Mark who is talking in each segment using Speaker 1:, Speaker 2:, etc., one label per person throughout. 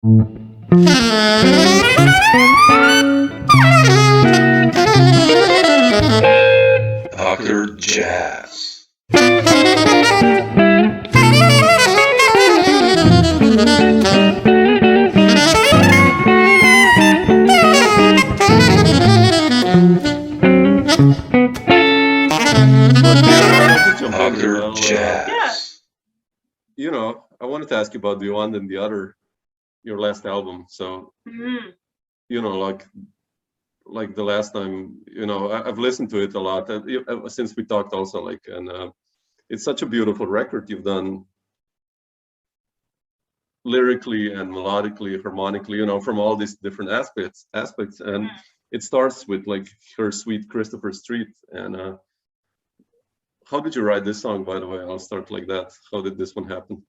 Speaker 1: Dr. Jazz. Dr. Jazz.
Speaker 2: You know, I wanted to ask you about the one and the other, your last album. So, you know, like the last time, you know, I've listened to it a lot since we talked also, like, and it's such a beautiful record you've done, lyrically and melodically, harmonically, you know, from all these different aspects, and it starts with like Her Sweet Christopher Street. And how did you write this song, by the way? I'll start like that. How did this one happen?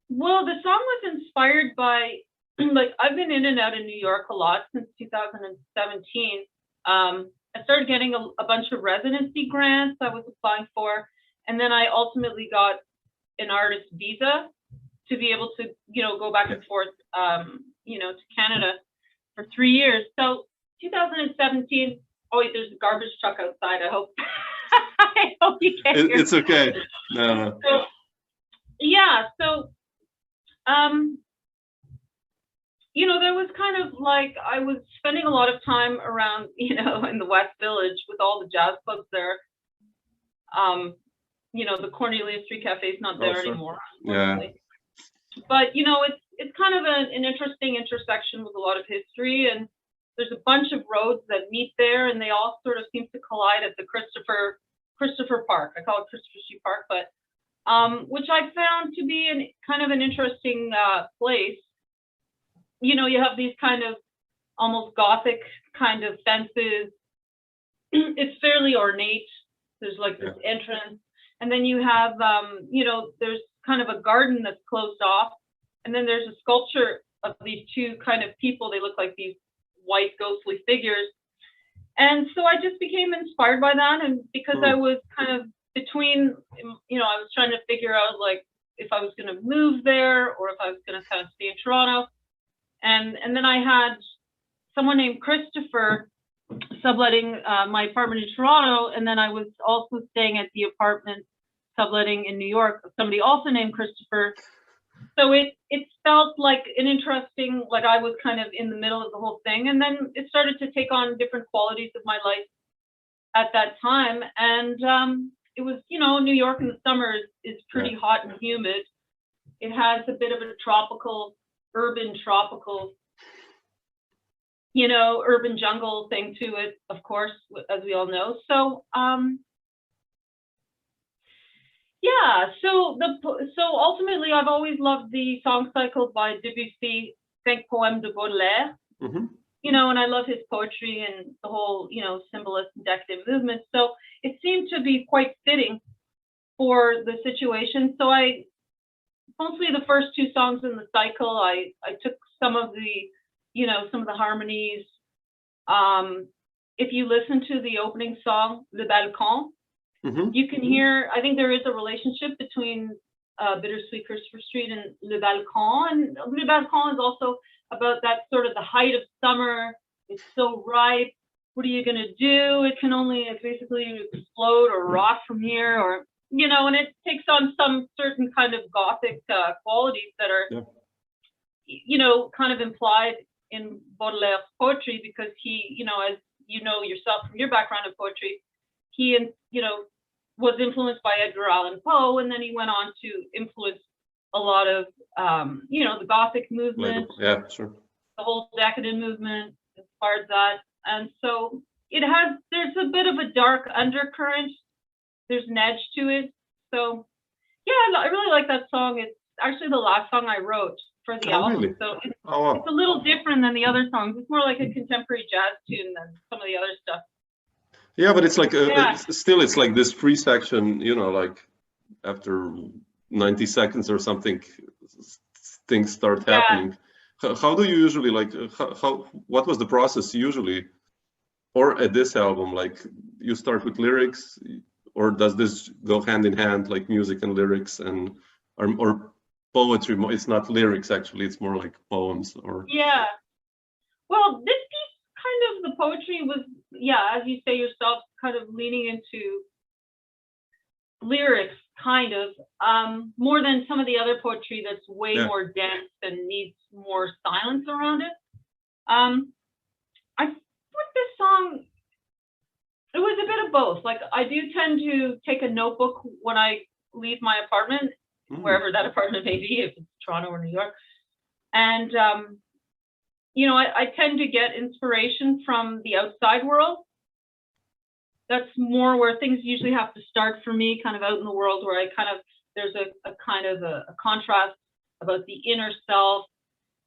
Speaker 3: Well, the song was inspired by, like, I've been in and out of New York a lot since 2017. I started getting a bunch of residency grants I was applying for, and then I ultimately got an artist visa to be able to, you know, go back and forth, you know, to Canada for 3 years. So 2017. Oh wait, there's a garbage truck outside. I hope I hope you can hear.
Speaker 2: It's okay. No.
Speaker 3: So, yeah. So, you know, there was kind of like, I was spending a lot of time around, you know, in the West Village with all the jazz clubs there. You know, the Cornelius Street Cafe is not there anymore.
Speaker 2: Yeah.
Speaker 3: But, you know, it's kind of an interesting intersection with a lot of history, and there's a bunch of roads that meet there, and they all sort of seem to collide at the Christopher Park. I call it Christopher Street Park, but which I found to be kind of an interesting place. You know, you have these kind of almost Gothic kind of fences. It's fairly ornate. There's like this entrance, and then you have, you know, there's kind of a garden that's closed off, and then there's a sculpture of these two kind of people. They look like these white ghostly figures. And so I just became inspired by that. And because I was kind of between, you know, I was trying to figure out like if I was going to move there or if I was going to kind of stay in Toronto. And then I had someone named Christopher subletting my apartment in Toronto. And then I was also staying at the apartment subletting in New York, somebody also named Christopher. So it felt like an interesting, like I was kind of in the middle of the whole thing. And then it started to take on different qualities of my life at that time. And it was, you know, New York in the summer is pretty hot and humid. It has a bit of a urban tropical, you know, urban jungle thing to it, of course, as we all know. So, yeah, so ultimately, I've always loved the song cycle by Debussy, 5 Poèmes de Baudelaire. You know, and I love his poetry and the whole, you know, symbolist and decadent movement. So it seemed to be quite fitting for the situation. So mostly the first 2 songs in the cycle, I took some of the, you know, some of the harmonies. If you listen to the opening song, Le Balcon, you can hear, I think there is a relationship between Bittersweet Christopher Street and Le Balcon. And Le Balcon is also about that sort of the height of summer. It's so ripe. What are you going to do? It can only basically explode or rot from here, or, you know, and it takes on some certain kind of Gothic qualities that are, you know, kind of implied in Baudelaire's poetry, because he, you know, as you know yourself from your background in poetry, he, you know, was influenced by Edgar Allan Poe, and then he went on to influence a lot of, you know, the Gothic movement.
Speaker 2: Yeah, sure.
Speaker 3: The whole decadent movement inspired that. And so there's a bit of a dark undercurrent. There's an edge to it. So, yeah, I really like that song. It's actually the last song I wrote for the album.
Speaker 2: Really?
Speaker 3: So it's a little different than the other songs. It's more like a contemporary jazz tune than some of the other stuff.
Speaker 2: Yeah, but it's like it's like this free section, you know, like after 90 seconds or something, things start happening. How do you usually what was the process usually, or at this album, like you start with lyrics, or does this go hand in hand, like music and lyrics, and or poetry. It's not lyrics, actually. It's more like poems or.
Speaker 3: Yeah. Well, this piece, kind of the poetry was, yeah, as you say yourself, kind of leaning into lyrics, kind of, more than some of the other poetry that's way more dense and needs more silence around it. I with this song, it was a bit of both. Like, I do tend to take a notebook when I leave my apartment, wherever that apartment may be, if it's Toronto or New York. And, you know, I tend to get inspiration from the outside world. That's more where things usually have to start for me, kind of out in the world, where I kind of, there's a kind of a contrast about the inner self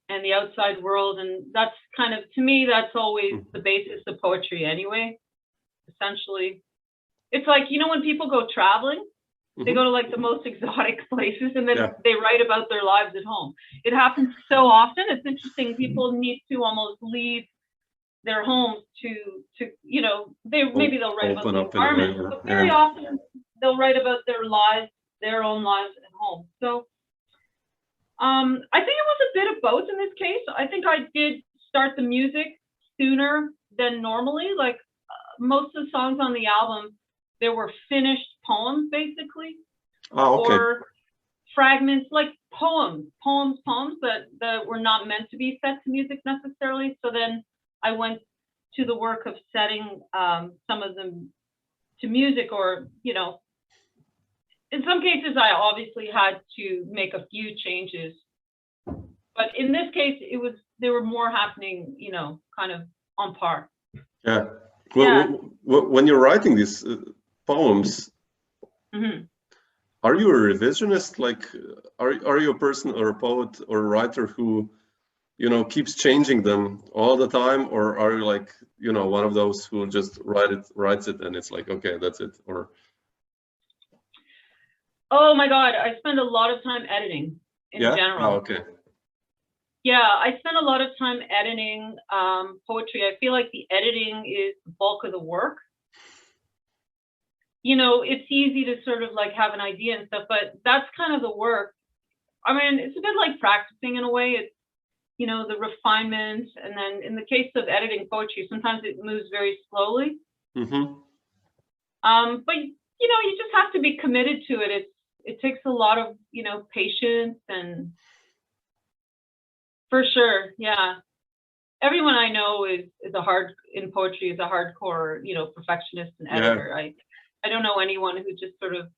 Speaker 3: and the outside world. And that's kind of, to me, that's always the basis of poetry anyway, essentially. It's like, you know, when people go traveling, they go to like the most exotic places and then they write about their lives at home. It happens so often. It's interesting. People need to almost leave their homes to you know, maybe they'll write about the environment, but very often they'll write about their lives, their own lives at home. So I think it was a bit of both in this case. I think I did start the music sooner than normally. Like most of the songs on the album, there were finished poems, basically, or fragments, like poems that were not meant to be set to music necessarily. So then I went to the work of setting some of them to music, or, you know, in some cases I obviously had to make a few changes, but in this case there were more happening, you know, kind of on par.
Speaker 2: Yeah. Well, when you're writing these poems, are you a revisionist? Like, are you a person or a poet or a writer who, you know, keeps changing them all the time, or are you like, you know, one of those who just writes it and it's like, okay, that's it? Or
Speaker 3: oh my God, I spend a lot of time editing in general.
Speaker 2: Oh, okay.
Speaker 3: Yeah, I spend a lot of time editing poetry. I feel like the editing is the bulk of the work. You know, it's easy to sort of like have an idea and stuff, but that's kind of the work. I mean, it's a bit like practicing in a way. It's, you know, the refinement. And then in the case of editing poetry, sometimes it moves very slowly. But, you know, you just have to be committed to it. It takes a lot of, you know, patience, and for sure, yeah. Everyone I know in poetry is a hardcore, you know, perfectionist and editor. I don't know anyone who just sort of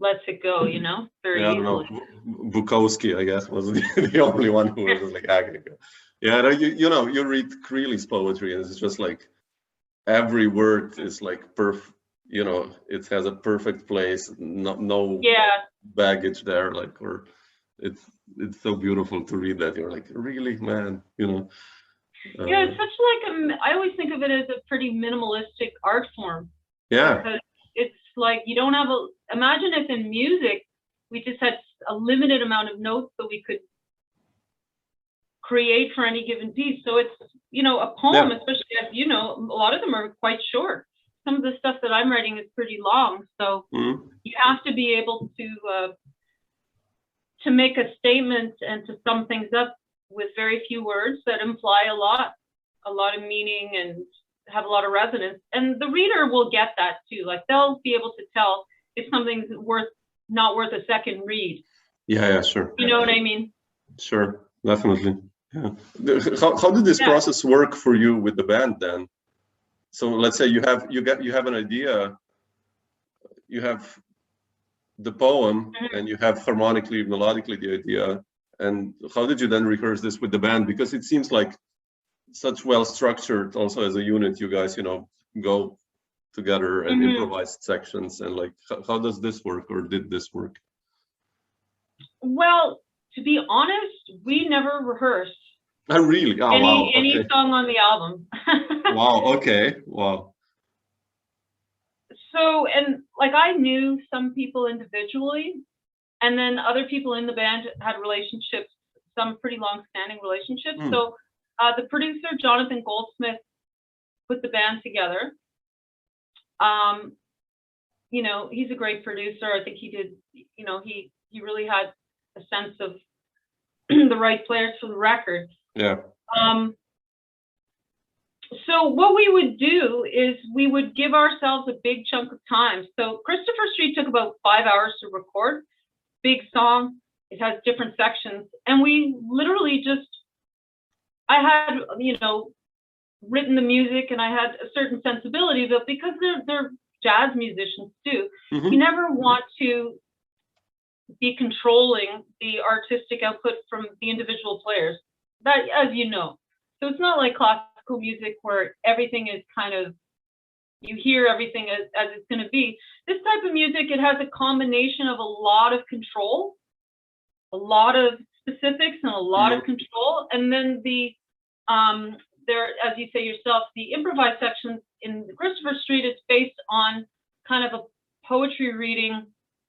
Speaker 3: lets it go, you know, very easily. I don't know.
Speaker 2: Bukowski, I guess, was the only one who was like, yeah, you know, you read Creeley's poetry and it's just like every word is like perfect, you know, it has a perfect place, no baggage there, like, or it's so beautiful to read that. You're like, really, man, you know.
Speaker 3: Yeah, it's such like I always think of it as a pretty minimalistic art form.
Speaker 2: Yeah.
Speaker 3: Because it's like you don't have imagine if in music we just had a limited amount of notes that we could create for any given piece. So it's, you know, a poem, especially as you know, a lot of them are quite short. Some of the stuff that I'm writing is pretty long. So you have to be able to make a statement and to sum things up with very few words that imply a lot of meaning and have a lot of resonance. And the reader will get that too. Like they'll be able to tell if something's not worth a second read.
Speaker 2: Yeah, sure.
Speaker 3: You know what I mean?
Speaker 2: Sure, definitely. Yeah. How did this process work for you with the band then? So let's say you have an idea, you have the poem, and you have harmonically, melodically the idea. And how did you then rehearse this with the band? Because it seems like such well structured also as a unit, you guys, you know, go together and improvise sections. And like, how does this work, or did this work?
Speaker 3: Well, to be honest, we never rehearsed.
Speaker 2: Oh, really? Oh,
Speaker 3: any song on the album.
Speaker 2: Wow. Okay. Wow.
Speaker 3: So, and like I knew some people individually, and then other people in the band had relationships, some pretty long-standing relationships. So the producer, Jonathan Goldsmith, put the band together. You know, he's a great producer. I think he did, you know, he you really had a sense of the right players for the record.
Speaker 2: Yeah.
Speaker 3: So what we would do is we would give ourselves a big chunk of time. So Christopher Street took about 5 hours to record. Big song. It has different sections. And we literally just, I had, written the music and I had a certain sensibility, but because they're jazz musicians too, you never want to be controlling the artistic output from the individual players. That, as you know. So it's not like classical music where everything is kind of, you hear everything as it's going to be. This type of music, it has a combination of a lot of control, a lot of specifics, and a lot of control. And then there, as you say yourself, the improvised sections in Christopher Street is based on kind of a poetry reading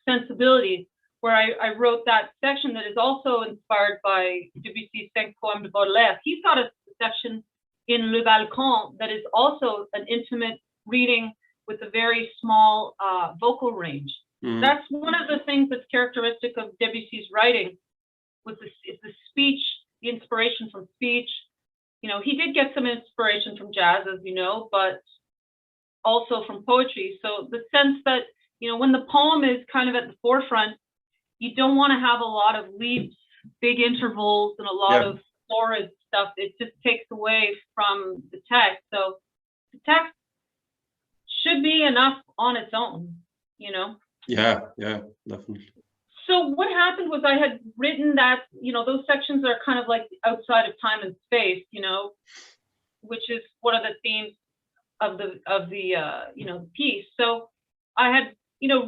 Speaker 3: sensibility, where I wrote that section that is also inspired by Debussy's 5 Poèmes de Baudelaire. He's got a section in Le Balcon that is also an intimate reading with a very small vocal range. That's one of the things that's characteristic of Debussy's writing, is the speech, the inspiration from speech. He did get some inspiration from jazz, as you know, but also from poetry. So the sense that, when the poem is kind of at the forefront, you don't want to have a lot of leaps, big intervals, and a lot of florid stuff. It just takes away from the text. So the text should be enough on its own,
Speaker 2: Yeah, definitely.
Speaker 3: So what happened was I had written that, those sections are kind of like outside of time and space, which is one of the themes of the piece. So I had,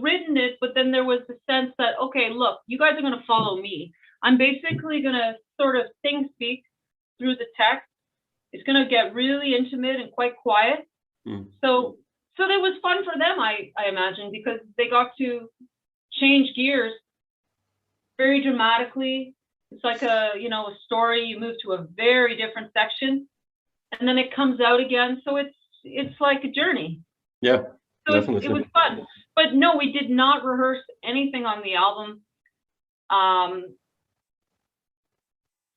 Speaker 3: written it, but then there was the sense that, okay, look, you guys are going to follow me. I'm basically going to sort of speak through the text. It's going to get really intimate and quite quiet. So that was fun for them, I imagine, because they got to change gears very dramatically. It's like a story. You move to a very different section, and then it comes out again. So it's like a journey.
Speaker 2: Yeah,
Speaker 3: so
Speaker 2: definitely.
Speaker 3: It was fun. But no, we did not rehearse anything on the album.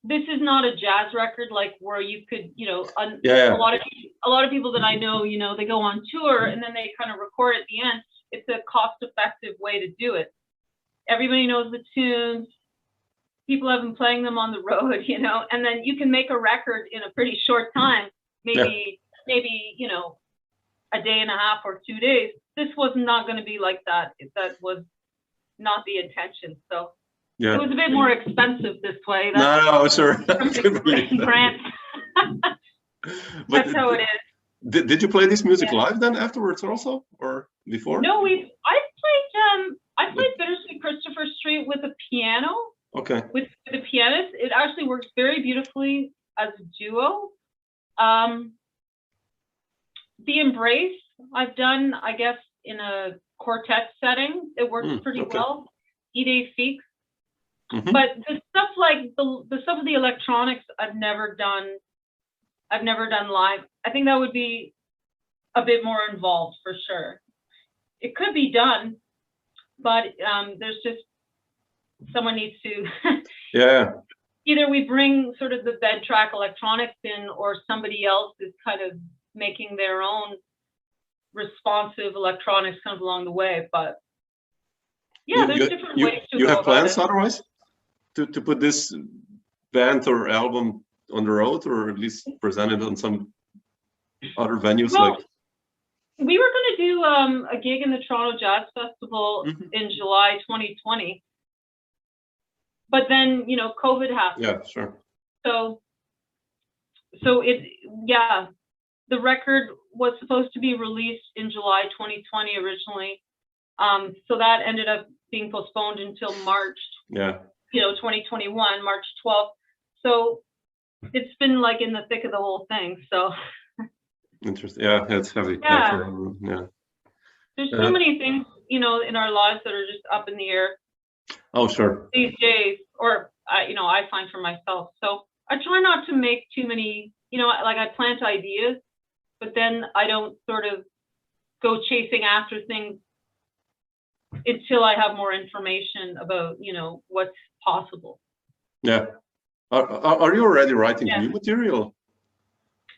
Speaker 3: This is not a jazz record like where you could, a lot of people that I know, they go on tour and then they kind of record at the end. It's a cost-effective way to do it. Everybody knows the tunes. People have been playing them on the road, and then you can make a record in a pretty short time, maybe, a day and a half or 2 days. This was not going to be like that. That was not the intention. So it was a bit more expensive this way.
Speaker 2: No, sure.
Speaker 3: Grant. That's how it is.
Speaker 2: Did you play this music live then afterwards also, or before?
Speaker 3: No, I played Bittersweet Christopher Street with a piano.
Speaker 2: Okay.
Speaker 3: With the pianist, it actually works very beautifully as a duo. The Embrace I've done, I guess, in a quartet setting. It works pretty well. Idée fixe. But the stuff like the stuff of the electronics, I've never done live. I think that would be a bit more involved for sure. It could be done, but there's just someone needs to either we bring sort of the bed track electronics in, or somebody else is kind of making their own responsive electronics kind of along the way. But there's different ways to go.
Speaker 2: You have plans
Speaker 3: about it.
Speaker 2: otherwise to put this band or album on the road, or at least present it on some other venues?
Speaker 3: We were going to do a gig in the Toronto Jazz Festival in July 2020, but then COVID happened.
Speaker 2: Yeah, sure.
Speaker 3: So the record was supposed to be released in July 2020 originally. So that ended up being postponed until March. 2021, March 12th. So it's been like in the thick of the whole thing. So
Speaker 2: interesting. Yeah, it's heavy.
Speaker 3: There's so many things, in our lives that are just up in the air.
Speaker 2: Oh, sure.
Speaker 3: These days, or I find for myself. So I try not to make too many, I plant ideas, but then I don't sort of go chasing after things until I have more information about, what's possible.
Speaker 2: Yeah. Are you already writing new material?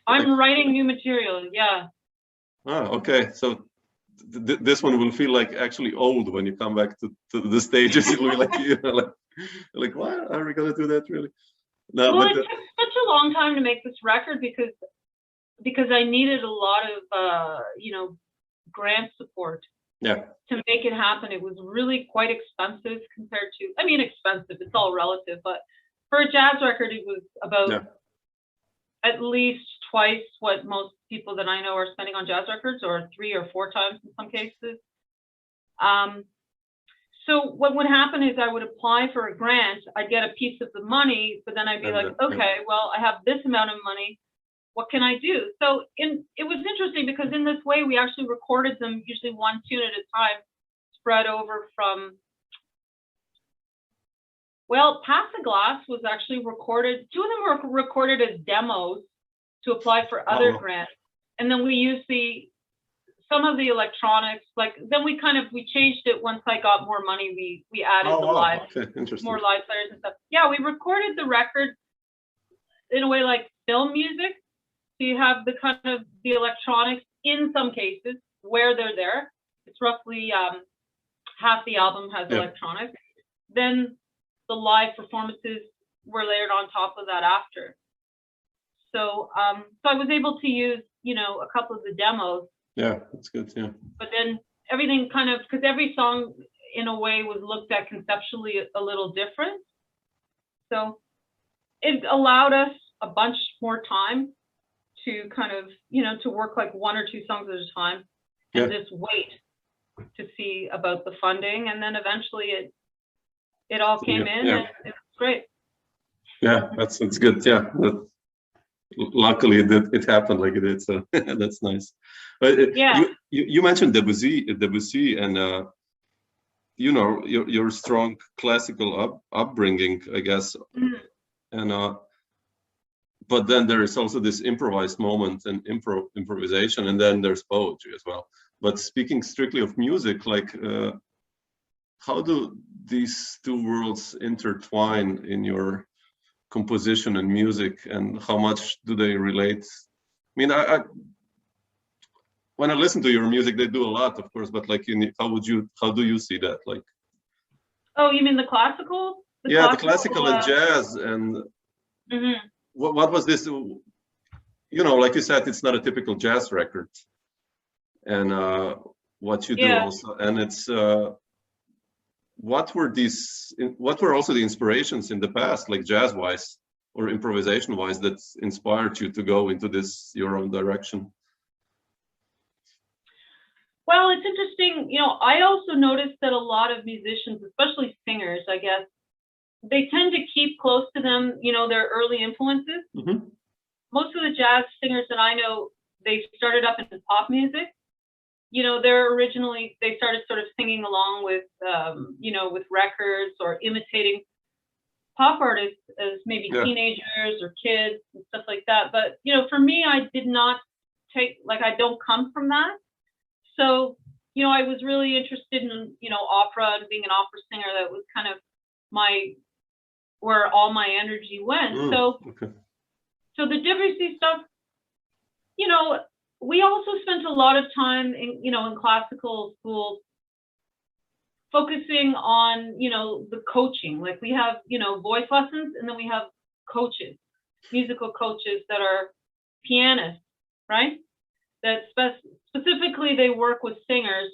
Speaker 3: I'm writing new material, yeah.
Speaker 2: Ah, okay. So this one will feel like actually old when you come back to the stages. It will be like, like, what? Are we gonna do that really? No,
Speaker 3: well, it took such a long time to make this record because I needed a lot of, grant support.
Speaker 2: Yeah.
Speaker 3: To make it happen. It was really quite expensive compared to, expensive, it's all relative, but for a jazz record, it was about at least twice what most people that I know are spending on jazz records, or 3 or 4 times in some cases. So what would happen is I would apply for a grant, I'd get a piece of the money, but then I'd be like, okay, well, I have this amount of money. What can I do? So it was interesting because in this way, we actually recorded them usually one tune at a time, spread over from, well, Pass the Glass was actually recorded. 2 of them were recorded as demos to apply for other grants. And then we used some of the electronics, then we changed it once I got more money. We added the live, more live players and stuff. Yeah, we recorded the record in a way like film music. So you have the the electronics in some cases where they're there. It's roughly half the album has electronics. Then the live performances were layered on top of that after. So so I was able to use, a couple of the demos.
Speaker 2: Yeah, that's good, yeah.
Speaker 3: But then everything because every song in a way was looked at conceptually a little different. So it allowed us a bunch more time to to work like 1 or 2 songs at a time and just wait to see about the funding. And then eventually it all came in and it was great. Yeah,
Speaker 2: that's good. Yeah. Luckily it happened like it did. So that's nice. But you mentioned Debussy and your strong classical upbringing, I guess. Mm-hmm. And but then there is also this improvised moment and improvisation, and then there's poetry as well. But speaking strictly of music, how do these 2 worlds intertwine in your composition and music, and how much do they relate? I mean, when I listen to your music, they do a lot, of course, but how do you see that?
Speaker 3: Oh, you mean the classical?
Speaker 2: The classical and jazz and. Mm-hmm. What was this? Like you said, it's not a typical jazz record, and what you do also, and it's what were also the inspirations in the past, like jazz-wise or improvisation-wise, that inspired you to go into your own direction?
Speaker 3: Well, it's interesting. I also noticed that a lot of musicians, especially singers, I guess, they tend to keep close to them, their early influences. Mm-hmm. Most of the jazz singers that I know, they started up in pop music. They started sort of singing along with, with records or imitating pop artists as maybe teenagers or kids and stuff like that. But, for me, I did not I don't come from that. So, I was really interested in, opera and being an opera singer. That was kind of where all my energy went. So the Debussy stuff, we also spent a lot of time in classical school focusing on, the coaching. Like we have, voice lessons, and then we have coaches, musical coaches that are pianists, right? That specifically they work with singers.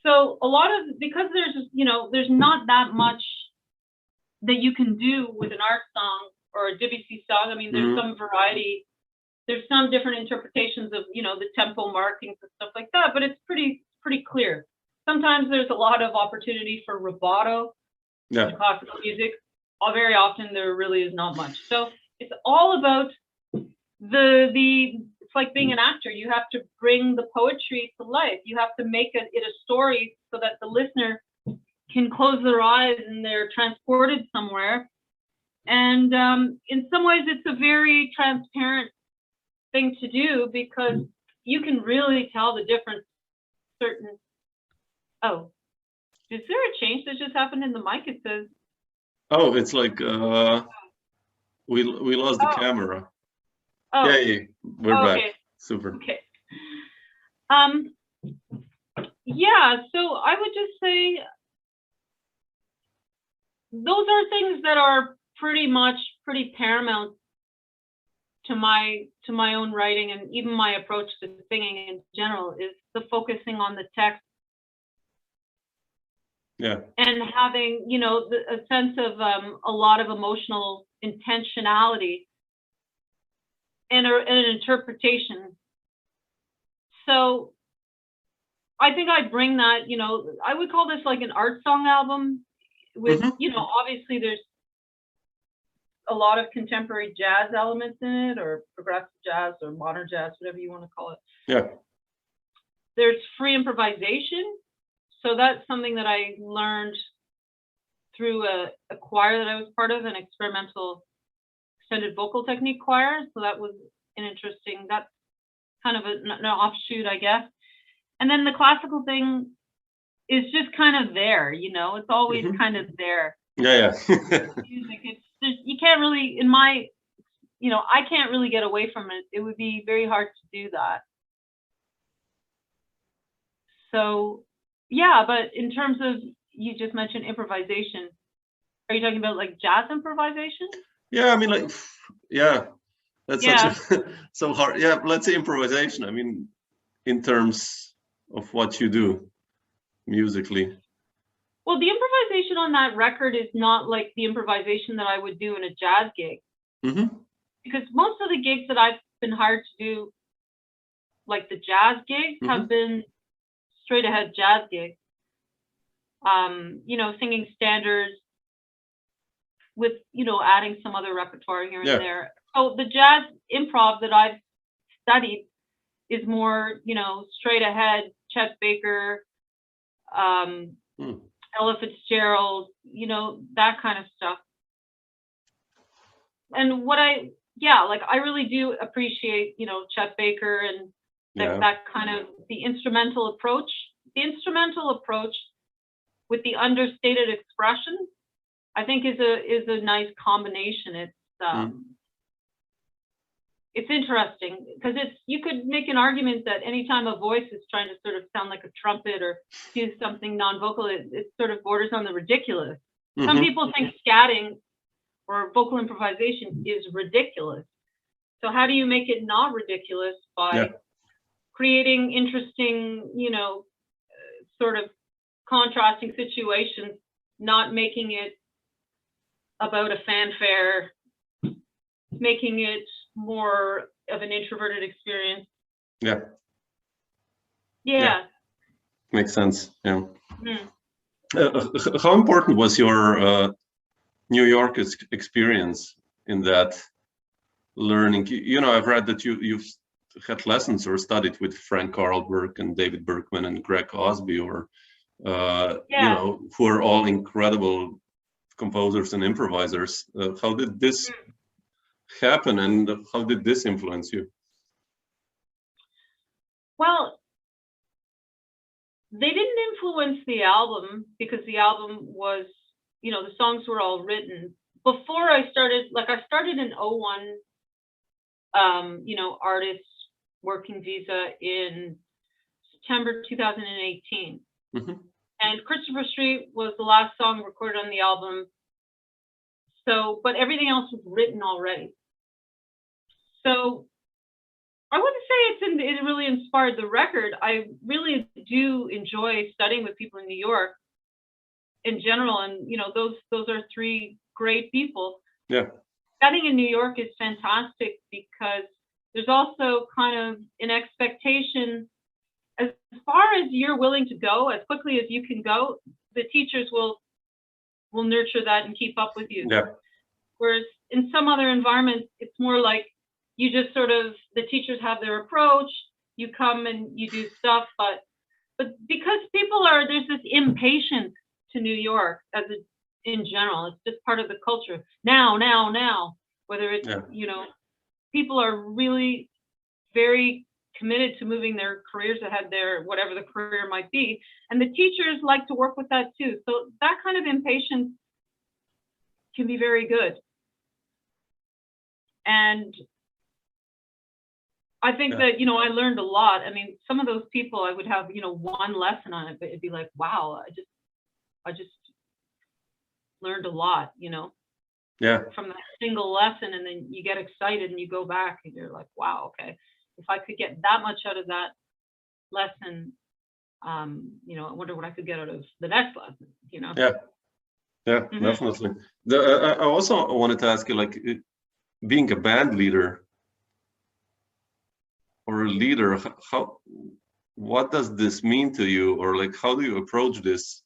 Speaker 3: So because there's not that much that you can do with an art song or a Debussy song. I mean, there's some variety. There's some different interpretations of, the tempo markings and stuff like that, but it's pretty clear. Sometimes there's a lot of opportunity for rubato in classical music. Very often there really is not much. So it's all about it's like being an actor. You have to bring the poetry to life. You have to make it a story so that the listener can close their eyes and they're transported somewhere. And in some ways, it's a very transparent thing to do because you can really tell the difference. Is there a change that just happened in the mic? It says.
Speaker 2: Oh, it's like we lost the camera.
Speaker 3: Oh.
Speaker 2: Yeah, we're back.
Speaker 3: Okay.
Speaker 2: Super.
Speaker 3: Okay. Yeah, so I would just say those are things that are pretty paramount to my own writing, and even my approach to singing in general is the focusing on the text.
Speaker 2: Yeah.
Speaker 3: And having, you know, a sense of a lot of emotional intentionality and an interpretation. So I think I bring that, you know, I would call this like an art song album with, you know, obviously there's a lot of contemporary jazz elements in it, or progressive jazz or modern jazz, whatever you want to call it.
Speaker 2: Yeah.
Speaker 3: There's free improvisation. So that's something that I learned through a choir that I was part of, an experimental extended vocal technique choir. So that was an interesting, that's kind of an offshoot, I guess. And then the classical thing is just kind of there, you know, it's always kind of there.
Speaker 2: Yeah.
Speaker 3: Music, you can't really, in my, you know, I can't really get away from it. It would be very hard to do that. So, yeah, but in terms of, you just mentioned improvisation. Are you talking about like jazz improvisation?
Speaker 2: Yeah, I mean, like, yeah, that's such a, so hard. Yeah, let's say improvisation. I mean, in terms of what you do musically.
Speaker 3: Well, the improvisation on that record is not like the improvisation that I would do in a jazz gig. Because most of the gigs that I've been hired to do, like the jazz gigs, have been straight ahead jazz gigs. You know, singing standards with, you know, adding some other repertoire here and there. So the jazz improv that I've studied is more, you know, straight ahead, Chet Baker, Ella Fitzgerald, you know, that kind of stuff. And what I really do appreciate, you know, Chet Baker and that kind of the instrumental approach. The instrumental approach with the understated expression, I think is a nice combination. It's interesting because you could make an argument that anytime a voice is trying to sort of sound like a trumpet or do something non-vocal, it sort of borders on the ridiculous. Some people think scatting or vocal improvisation is ridiculous. So how do you make it not ridiculous by creating interesting, you know, sort of contrasting situations, not making it about a fanfare, making it more of an introverted experience. Yeah.
Speaker 2: Makes sense. Yeah. How important was your New York experience in that learning? You know, I've read that you've had lessons or studied with Frank Carlberg and David Berkman and Greg Osby, or you know, who are all incredible composers and improvisers. How did this happen, and how did this influence you?
Speaker 3: Well, they didn't influence the album because the album was, you know, the songs were all written before I started. Like I started in 01, you know, artist working visa in September 2018. And Christopher Street was the last song recorded on the album. So, but everything else was written already. So I wouldn't say it really inspired the record. I really do enjoy studying with people in New York in general. And, you know, those are three great people.
Speaker 2: Yeah.
Speaker 3: Studying in New York is fantastic because there's also kind of an expectation, as far as you're willing to go, as quickly as you can go, the teachers will nurture that and keep up with you.
Speaker 2: Yeah.
Speaker 3: Whereas in some other environments, it's more like you just sort of, the teachers have their approach, you come and you do stuff, but because there's this impatience to New York in general, it's just part of the culture. Now, whether it's, you know, people are really very committed to moving their careers ahead there, whatever the career might be. And the teachers like to work with that too. So that kind of impatience can be very good. And I think that, you know, I learned a lot. I mean, some of those people I would have, you know, one lesson on it, but it'd be like, wow, I just learned a lot, you know, from that single lesson. And then you get excited and you go back and you're like, wow, okay, if I could get that much out of that lesson, you know, I wonder what I could get out of the next lesson, you know?
Speaker 2: Definitely. I also wanted to ask you, like, being a band leader or a leader, what does this mean to you, or like how do you approach this?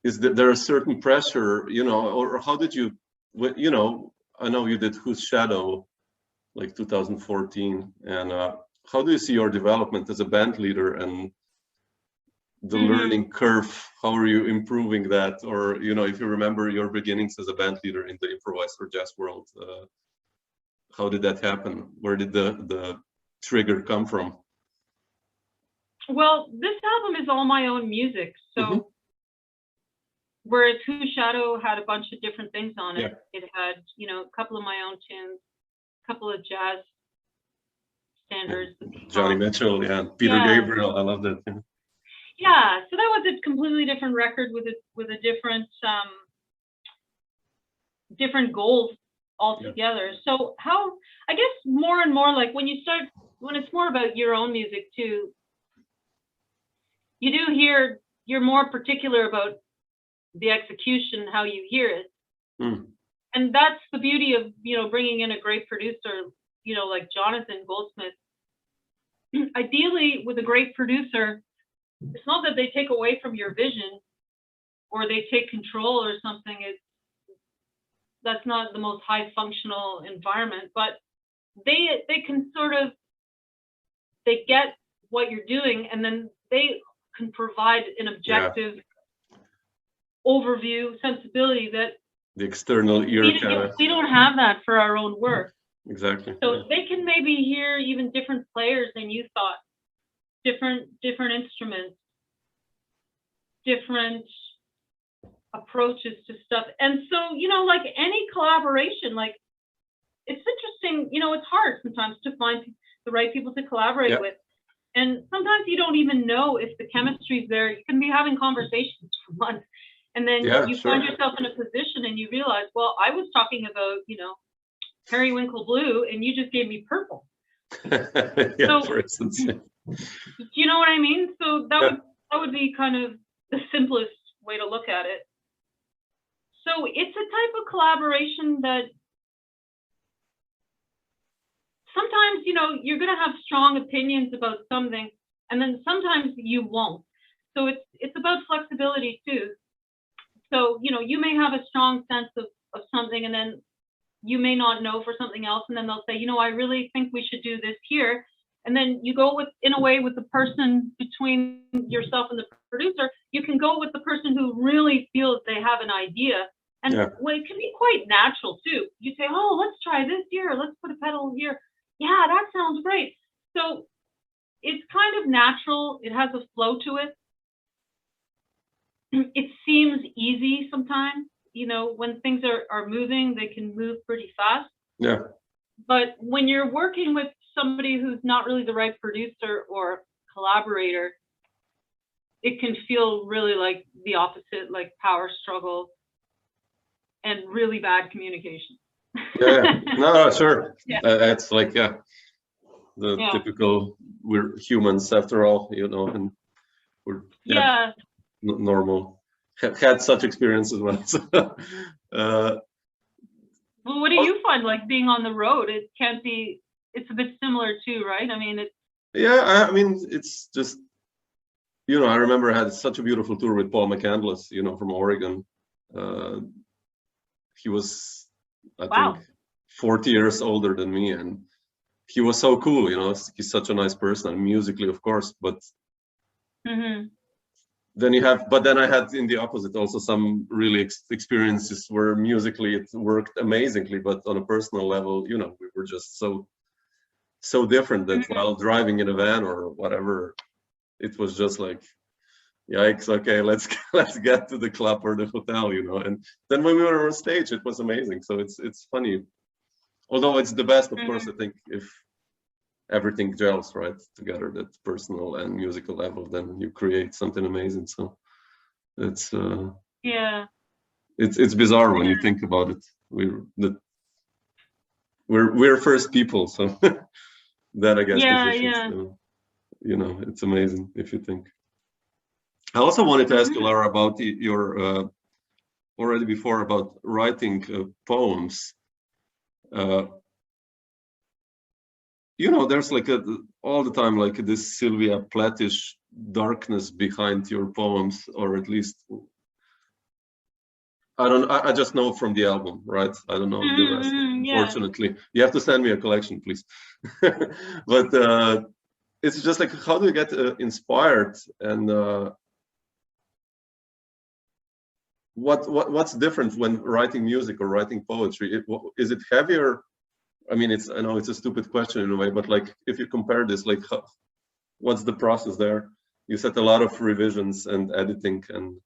Speaker 2: Is that there a certain pressure, you know, or how did you, you know, I know you did Whose Shadow like 2014, and how do you see your development as a band leader and the learning curve? How are you improving that? Or, you know, if you remember your beginnings as a band leader in the improvised or jazz world, how did that happen? Where did the trigger come from?
Speaker 3: Well, this album is all my own music. So whereas Whose Shadow had a bunch of different things on it, it had, you know, a couple of my own tunes, a couple of jazz standards.
Speaker 2: Johnny Mitchell, Peter Gabriel, I love that.
Speaker 3: Yeah, so that was a completely different record with a different different goals altogether. So how, I guess more and more, like when it's more about your own music too, you do hear, you're more particular about the execution, how you hear it. And that's the beauty of, you know, bringing in a great producer, you know, like Jonathan Goldsmith. Ideally, with a great producer, it's not that they take away from your vision or they take control or something. That's not the most high functional environment, but they can sort of, they get what you're doing, and then they can provide an objective overview, sensibility that
Speaker 2: the external ear
Speaker 3: we don't have that for our own work.
Speaker 2: Exactly.
Speaker 3: So they can maybe hear even different players than you thought, different instruments, different approaches to stuff. And so, you know, like any collaboration, like it's interesting, you know, it's hard sometimes to find the right people to collaborate with. And sometimes you don't even know if the chemistry's there. You can be having conversations for months, and then you find yourself in a position and you realize, well, I was talking about, you know, periwinkle blue, and you just gave me purple. So,
Speaker 2: for instance.
Speaker 3: Do you know what I mean? So that would be kind of the simplest way to look at it. So it's a type of collaboration that sometimes, you know, you're going to have strong opinions about something, and then sometimes you won't. So it's about flexibility too. So, you know, you may have a strong sense of something, and then you may not know for something else, and then they'll say, you know, I really think we should do this here. And then you go in a way with the person between yourself and the producer, you can go with the person who really feels they have an idea. And well, it can be quite natural too. You say, oh, let's try this here. Let's put a pedal here. Yeah, that sounds great. So it's kind of natural. It has a flow to it. It seems easy sometimes. You know, when things are moving, they can move pretty fast.
Speaker 2: Yeah.
Speaker 3: But when you're working with somebody who's not really the right producer or collaborator, it can feel really like the opposite, like power struggle and really bad communication.
Speaker 2: No, sure. That's like, the typical, we're humans after all, you know, and we're normal. Had such experiences once.
Speaker 3: Well, what do you find like being on the road? It can't be, it's a bit similar too, right? I mean, it's.
Speaker 2: Yeah, I mean, it's just, you know, I remember I had such a beautiful tour with Paul McCandless, you know, from Oregon. He was, I think, 40 years older than me, and he was so cool, you know, he's such a nice person, musically, of course, but then I had in the opposite also some really experiences where musically it worked amazingly, but on a personal level, you know, we were just so so different that while driving in a van or whatever, it was just like, yikes, okay, let's get to the club or the hotel, And then when we were on stage, it was amazing. So it's funny. Although it's the best, of course, I think if everything gels right together, that personal and musical level, then you create something amazing. So it's it's bizarre when you think about it. We're first people, so that I guess it's amazing if you think. I also wanted to ask you, Lara, about your already before about writing poems. There's like all the time like this Sylvia Plath-ish darkness behind your poems, or at least I just know from the album, right? I don't know the rest. Unfortunately, you have to send me a collection, please. But it's just like, how do you get inspired, and what's different when writing music or writing poetry? Is it heavier? I mean, I know it's a stupid question in a way, but like if you compare this, like what's the process there? You said a lot of revisions and editing and.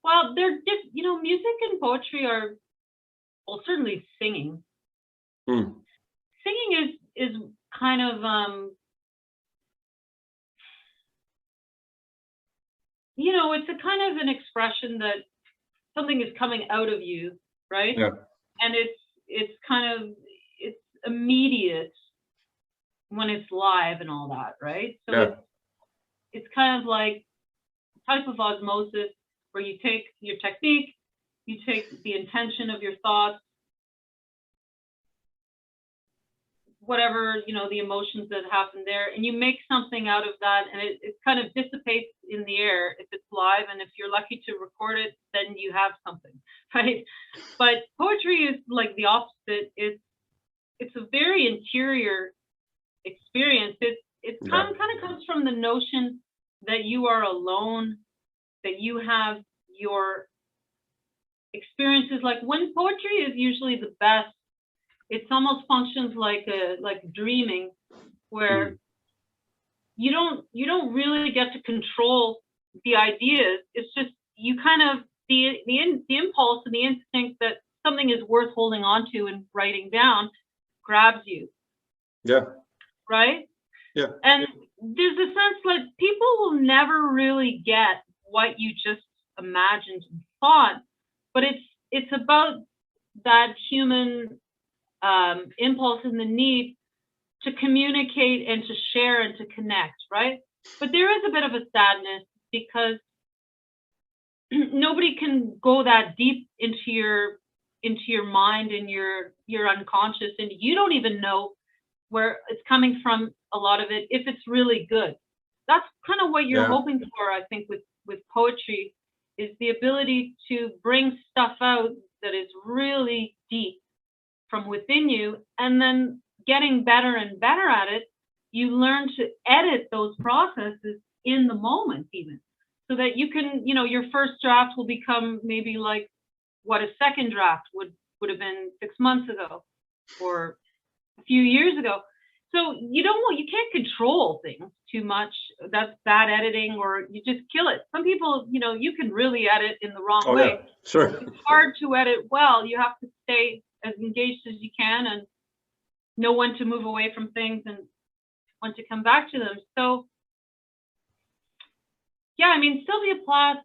Speaker 3: Well, they're just, music and poetry are, well, certainly singing. Singing is kind of it's a kind of an expression that something is coming out of you, right?
Speaker 2: Yeah.
Speaker 3: And it's immediate when it's live and all that, right? So it's kind of like type of osmosis, where you take your technique, you take the intention of your thoughts, whatever, the emotions that happen there, and you make something out of that, and it kind of dissipates in the air if it's live, and if you're lucky to record it, then you have something, right? But poetry is like the opposite. It's a very interior experience. It kind of comes from the notion that you are alone, that you have your experiences. Like when poetry is usually the best, it almost functions like dreaming, where you don't really get to control the ideas. It's just you kind of the impulse and the instinct that something is worth holding on to and writing down grabs you.
Speaker 2: Yeah.
Speaker 3: Right?
Speaker 2: Yeah.
Speaker 3: And there's a sense that people will never really get what you just imagined and thought, but it's about that human impulse and the need to communicate and to share and to connect, right? But there is a bit of a sadness because nobody can go that deep into your mind and your unconscious, and you don't even know where it's coming from, a lot of it, if it's really good. That's kind of what you're hoping for, I think, with poetry, is the ability to bring stuff out that is really deep from within you, and then getting better and better at it, you learn to edit those processes in the moment, even, so that you can, your first draft will become maybe like what a second draft would have been 6 months ago or a few years ago. So you can't control things too much. That's bad editing, or you just kill it. Some people, you can really edit in the wrong way.
Speaker 2: Yeah, sure.
Speaker 3: It's hard to edit well. You have to stay as engaged as you can and know when to move away from things and when to come back to them. So, yeah, I mean, Sylvia Plath,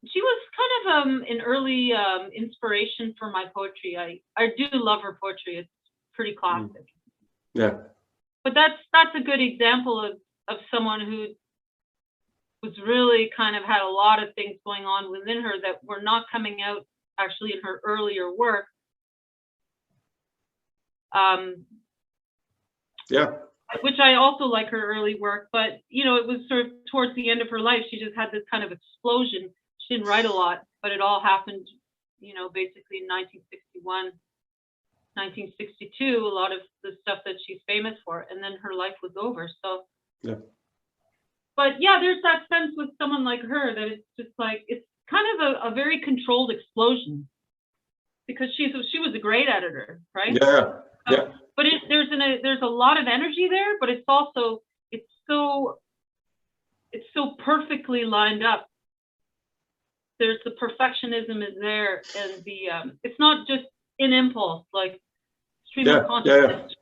Speaker 3: she was kind of an early inspiration for my poetry. I do love her poetry. It's pretty classic.
Speaker 2: Yeah.
Speaker 3: But that's a good example of someone who was really kind of had a lot of things going on within her that were not coming out actually in her earlier work. Which I also like her early work, but it was sort of towards the end of her life, she just had this kind of explosion. She didn't write a lot, but it all happened, basically in 1961, 1962, a lot of the stuff that she's famous for, and then her life was over. So but yeah, there's that sense with someone like her that it's just like, it's kind of a very controlled explosion, because she was a great editor, right? So,
Speaker 2: Yeah.
Speaker 3: but there's a lot of energy there, but it's also it's so perfectly lined up. There's the perfectionism is there, and the it's not just in impulse, like stream of consciousness.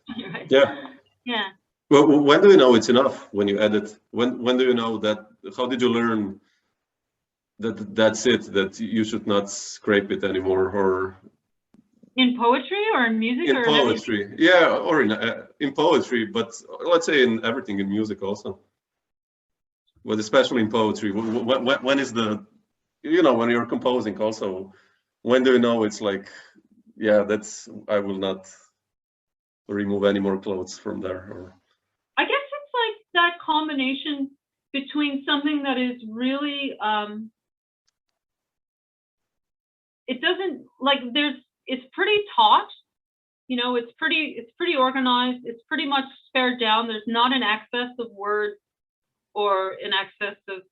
Speaker 3: Yeah.
Speaker 2: Well, when do you know it's enough when you edit? When do you know that? How did you learn that that's it? That you should not scrape it anymore, or
Speaker 3: in poetry or in music?
Speaker 2: In poetry, yeah, or in poetry, but let's say in everything, in music also. But especially in poetry, when is the, when you're composing also, when do you know it's like, yeah, I will not remove any more clothes from there? Or
Speaker 3: I guess it's like that combination between something that is really, it doesn't, like it's pretty taut, it's pretty organized, it's pretty much spared down. There's not an excess of words or an excess of,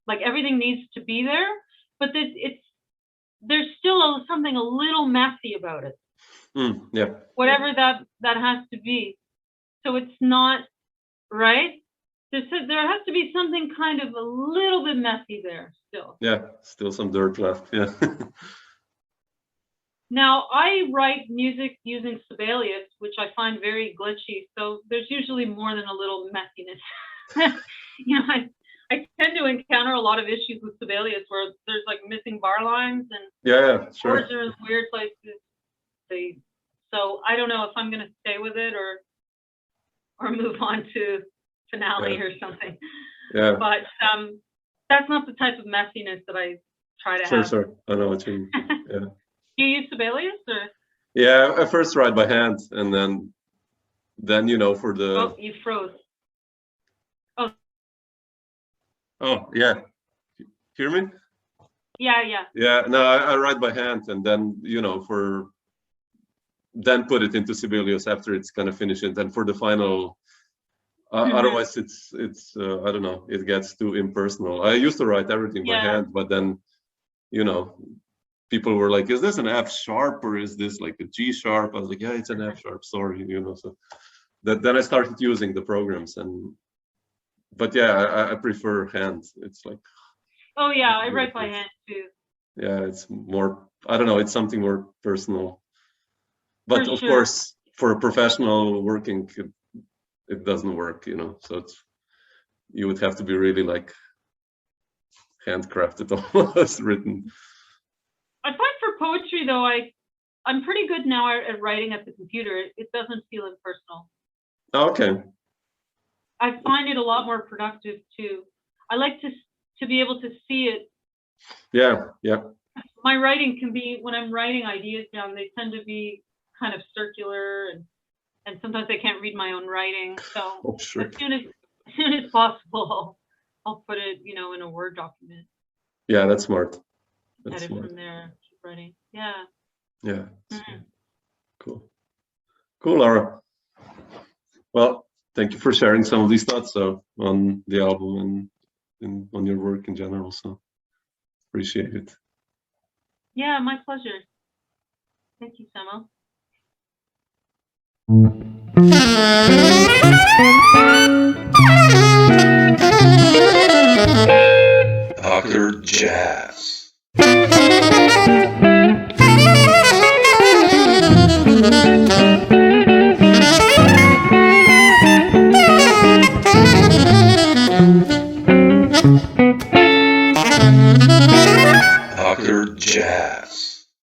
Speaker 3: like, everything needs to be there, but there's still something a little messy about it.
Speaker 2: Yeah.
Speaker 3: Whatever that has to be. So it's not, right? There has to be something kind of a little bit messy there still.
Speaker 2: Yeah, still some dirt left, yeah.
Speaker 3: Now, I write music using Sibelius, which I find very glitchy. So there's usually more than a little messiness. I tend to encounter a lot of issues with Sibelius where there's like missing bar lines and
Speaker 2: yeah, sure.
Speaker 3: words are in weird places. So I don't know if I'm going to stay with it or move on to finale or something.
Speaker 2: Yeah.
Speaker 3: But that's not the type of messiness that I try to have.
Speaker 2: Sure. I know what you mean. Yeah.
Speaker 3: Do you use Sibelius or?
Speaker 2: Yeah, I first write by hand, and then for the.
Speaker 3: Oh, you froze.
Speaker 2: Oh yeah. Hear me?
Speaker 3: Yeah.
Speaker 2: Yeah. No, I write by hand, and then then put it into Sibelius after it's gonna finish it. And for the final, otherwise it's I don't know, it gets too impersonal. I used to write everything by hand, but then people were like, is this an F sharp or is this like a G sharp? I was like, yeah, it's an F sharp, sorry, so then I started using the programs, but yeah, I prefer hand. It's like,
Speaker 3: oh yeah, I write by hand too.
Speaker 2: Yeah, it's more, I don't know, it's something more personal. But
Speaker 3: For
Speaker 2: of
Speaker 3: sure.
Speaker 2: course, for a professional working, it doesn't work, so you would have to be really like handcrafted, almost written.
Speaker 3: I find for poetry though, I'm pretty good now at writing at the computer. It doesn't feel impersonal.
Speaker 2: Okay.
Speaker 3: I find it a lot more productive too. I like to be able to see it.
Speaker 2: Yeah.
Speaker 3: My writing can be, when I'm writing ideas down, they tend to be kind of circular, and sometimes I can't read my own writing. So
Speaker 2: sure.
Speaker 3: as soon as possible, I'll put it, in a Word document.
Speaker 2: Yeah, that's smart.
Speaker 3: Edit from there, keep writing. Yeah.
Speaker 2: Yeah. Cool, Lara. Well, thank you for sharing some of these thoughts on the album and on your work in general. So appreciate it.
Speaker 3: Yeah, my pleasure. Thank you, Samo.
Speaker 1: Dr. Jazz. Dr. Jazz.